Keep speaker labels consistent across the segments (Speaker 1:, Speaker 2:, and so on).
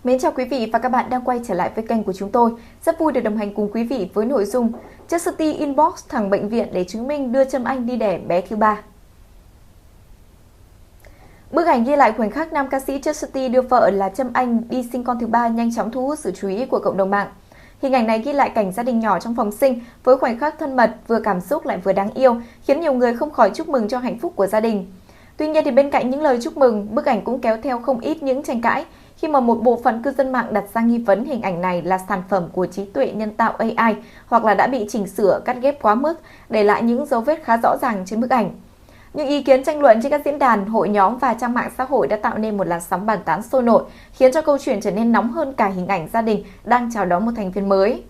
Speaker 1: Mến chào quý vị và các bạn đang quay trở lại với kênh của chúng tôi. Rất vui được đồng hành cùng quý vị với nội dung Chastity inbox thẳng bệnh viện để chứng minh đưa Trâm Anh đi đẻ bé thứ ba. Bức ảnh ghi lại khoảnh khắc nam ca sĩ Chastity đưa vợ là Trâm Anh đi sinh con thứ ba nhanh chóng thu hút sự chú ý của cộng đồng mạng. Hình ảnh này ghi lại cảnh gia đình nhỏ trong phòng sinh với khoảnh khắc thân mật, vừa cảm xúc lại vừa đáng yêu, khiến nhiều người không khỏi chúc mừng cho hạnh phúc của gia đình. Tuy nhiên thì bên cạnh những lời chúc mừng, bức ảnh cũng kéo theo không ít những tranh cãi khi mà một bộ phận cư dân mạng đặt ra nghi vấn hình ảnh này là sản phẩm của trí tuệ nhân tạo AI hoặc là đã bị chỉnh sửa, cắt ghép quá mức, để lại những dấu vết khá rõ ràng trên bức ảnh. Những ý kiến tranh luận trên các diễn đàn, hội nhóm và trang mạng xã hội đã tạo nên một làn sóng bàn tán sôi nổi, khiến cho câu chuyện trở nên nóng hơn cả hình ảnh gia đình đang chào đón một thành viên mới.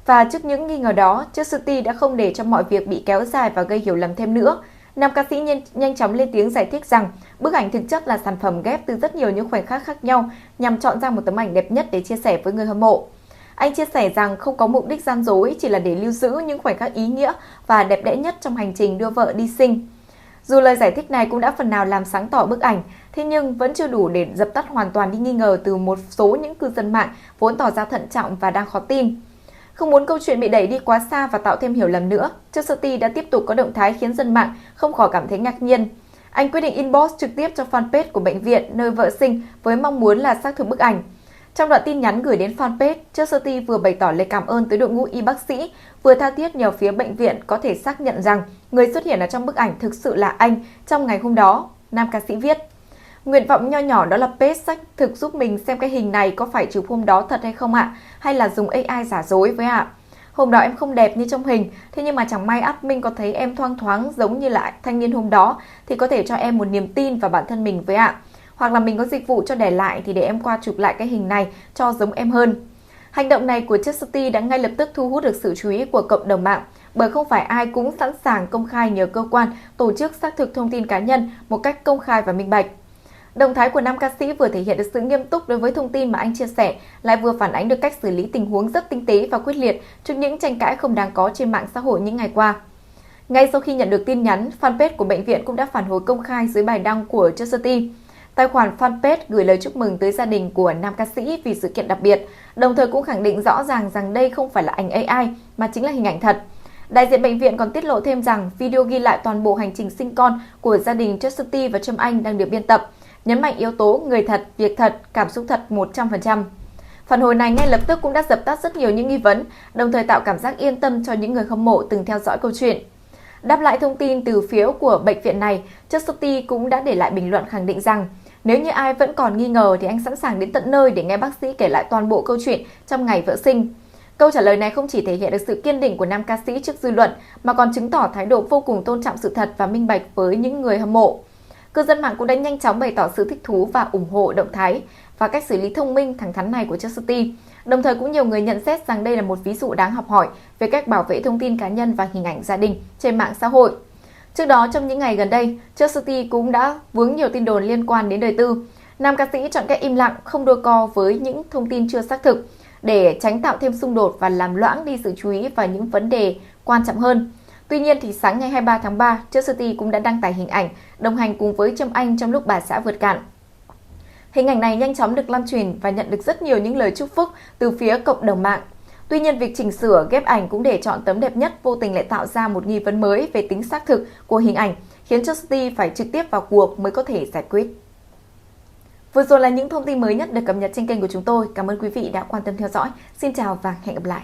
Speaker 1: Và trước những nghi ngờ đó, Chastity đã không để cho mọi việc bị kéo dài và gây hiểu lầm thêm nữa. Nam ca sĩ nhanh chóng lên tiếng giải thích rằng bức ảnh thực chất là sản phẩm ghép từ rất nhiều những khoảnh khắc khác nhau nhằm chọn ra một tấm ảnh đẹp nhất để chia sẻ với người hâm mộ. Anh chia sẻ rằng không có mục đích gian dối, chỉ là để lưu giữ những khoảnh khắc ý nghĩa và đẹp đẽ nhất trong hành trình đưa vợ đi sinh. Dù lời giải thích này cũng đã phần nào làm sáng tỏ bức ảnh, thế nhưng vẫn chưa đủ để dập tắt hoàn toàn đi nghi ngờ từ một số những cư dân mạng vốn tỏ ra thận trọng và đang khó tin. Không muốn câu chuyện bị đẩy đi quá xa và tạo thêm hiểu lầm nữa, Chastity đã tiếp tục có động thái khiến dân mạng không khỏi cảm thấy ngạc nhiên. Anh quyết định inbox trực tiếp cho fanpage của bệnh viện nơi vợ sinh với mong muốn là xác thực bức ảnh. Trong đoạn tin nhắn gửi đến fanpage, Chastity vừa bày tỏ lời cảm ơn tới đội ngũ y bác sĩ, vừa tha thiết nhờ phía bệnh viện có thể xác nhận rằng người xuất hiện ở trong bức ảnh thực sự là anh trong ngày hôm đó, nam ca sĩ viết. Nguyện vọng nho nhỏ đó là page xác thực giúp mình xem cái hình này có phải chụp hôm đó thật hay không ạ? Hay là dùng AI giả dối với ạ? Hôm đó em không đẹp như trong hình, thế nhưng mà chẳng may admin có thấy em thoang thoáng giống như là thanh niên hôm đó thì có thể cho em một niềm tin vào bản thân mình với ạ. Hoặc là mình có dịch vụ cho đẻ lại thì để em qua chụp lại cái hình này cho giống em hơn. Hành động này của Chastity đã ngay lập tức thu hút được sự chú ý của cộng đồng mạng, bởi không phải ai cũng sẵn sàng công khai nhờ cơ quan, tổ chức xác thực thông tin cá nhân một cách công khai và minh bạch. Động thái của nam ca sĩ vừa thể hiện được sự nghiêm túc đối với thông tin mà anh chia sẻ, lại vừa phản ánh được cách xử lý tình huống rất tinh tế và quyết liệt trước những tranh cãi không đáng có trên mạng xã hội những ngày qua. Ngay sau khi nhận được tin nhắn, fanpage của bệnh viện cũng đã phản hồi công khai dưới bài đăng của Chastity. Tài khoản fanpage gửi lời chúc mừng tới gia đình của nam ca sĩ vì sự kiện đặc biệt, đồng thời cũng khẳng định rõ ràng rằng đây không phải là ảnh AI mà chính là hình ảnh thật. Đại diện bệnh viện còn tiết lộ thêm rằng video ghi lại toàn bộ hành trình sinh con của gia đình Chastity và Trâm Anh đang được biên tập, nhấn mạnh yếu tố người thật, việc thật, cảm xúc thật 100%. Phản hồi này ngay lập tức cũng đã dập tắt rất nhiều những nghi vấn, đồng thời tạo cảm giác yên tâm cho những người hâm mộ từng theo dõi câu chuyện. Đáp lại thông tin từ phía của bệnh viện này, Chastity cũng đã để lại bình luận khẳng định rằng nếu như ai vẫn còn nghi ngờ thì anh sẵn sàng đến tận nơi để nghe bác sĩ kể lại toàn bộ câu chuyện trong ngày vợ sinh. Câu trả lời này không chỉ thể hiện được sự kiên định của nam ca sĩ trước dư luận mà còn chứng tỏ thái độ vô cùng tôn trọng sự thật và minh bạch với những người hâm mộ. Cư dân mạng cũng đã nhanh chóng bày tỏ sự thích thú và ủng hộ động thái và cách xử lý thông minh thẳng thắn này của Chastity. Đồng thời cũng nhiều người nhận xét rằng đây là một ví dụ đáng học hỏi về cách bảo vệ thông tin cá nhân và hình ảnh gia đình trên mạng xã hội. Trước đó, trong những ngày gần đây, Chastity cũng đã vướng nhiều tin đồn liên quan đến đời tư. Nam ca sĩ chọn cách im lặng, không đôi co với những thông tin chưa xác thực để tránh tạo thêm xung đột và làm loãng đi sự chú ý vào những vấn đề quan trọng hơn. Tuy nhiên thì sáng ngày 23 tháng 3, Chastity cũng đã đăng tải hình ảnh đồng hành cùng với Trâm Anh trong lúc bà xã vượt cạn. Hình ảnh này nhanh chóng được lan truyền và nhận được rất nhiều những lời chúc phúc từ phía cộng đồng mạng. Tuy nhiên, việc chỉnh sửa ghép ảnh cũng để chọn tấm đẹp nhất vô tình lại tạo ra một nghi vấn mới về tính xác thực của hình ảnh, khiến Chastity phải trực tiếp vào cuộc mới có thể giải quyết. Vừa rồi là những thông tin mới nhất được cập nhật trên kênh của chúng tôi. Cảm ơn quý vị đã quan tâm theo dõi. Xin chào và hẹn gặp lại.